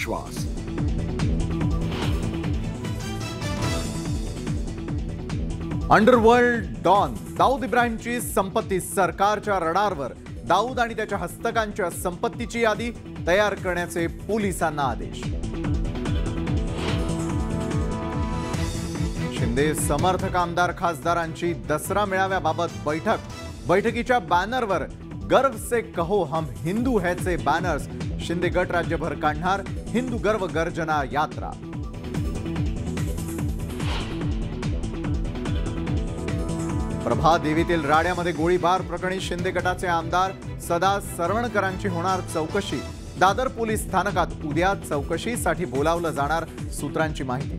विश्वास। Underworld don Dawood इब्राहिमची संपत्ती सरकारच्या रडारवर। दाऊद आणि त्याच्या हस्तकांच्या संपत्तीची यादी तयार करण्याचे पोलिसांना आदेश। शिंदे समर्थक आमदार खासदारांची दसरा मेळाव्याबाबत बैठकीच्या बॅनरवर गर्व से कहो हम हिंदू हैचे बॅनर्स। शिंदे गट राज्यभर काढणार हिंदू गर्व गर्जना यात्रा। प्रभा देवीतील राड्यामध्ये गोळीबार प्रकरणी शिंदे गटाचे आमदार सदा सरवणकरांची होणार चौकशी। दादर पोलीस स्थानकात उद्या चौकशीसाठी बोलावलं जाणार, सूत्रांची माहिती।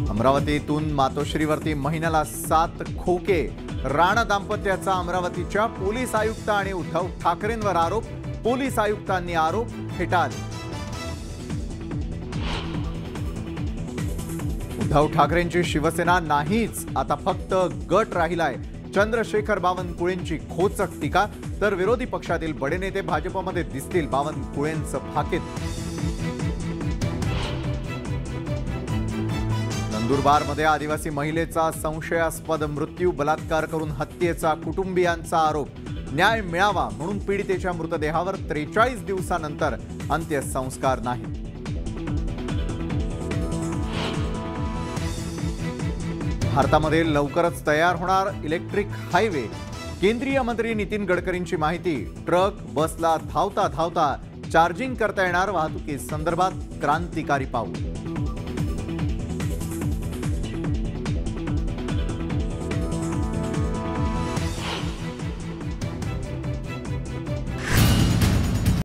अमरावतीतून मातोश्रीवरती महिन्याला 7 खोके। राणा दाम्पत्याचा अमरावतीच्या पोलीस आयुक्त आणि उद्धव ठाकरेंवर आरोप। पोलीस आयुक्तांनी आरोप फेटाळले। उद्धव ठाकरेंची शिवसेना नाहीच, आता फक्त गट राहिलाय। चंद्रशेखर बावनकुळेंची खोचक टीका, तर विरोधी पक्षातील बडे नेते भाजपमध्ये दिसतील बावनकुळेंचं भाकीत। नंदुरबारमध्ये आदिवासी महिलेचा संशयास्पद मृत्यू, बलात्कार करून हत्येचा कुटुंबियांचा आरोप। न्याय मिळावा म्हणून पीडितेच्या मृतदेहावर 43 दिवसानंतर अंत्यसंस्कार नाही। भारतामध्ये लवकरच तयार होणार इलेक्ट्रिक हायवे। केंद्रीय मंत्री नितीन गडकरींची माहिती। ट्रक बसला धावता चार्जिंग करता येणार, वाहतुकी संदर्भात क्रांतिकारी पाऊल।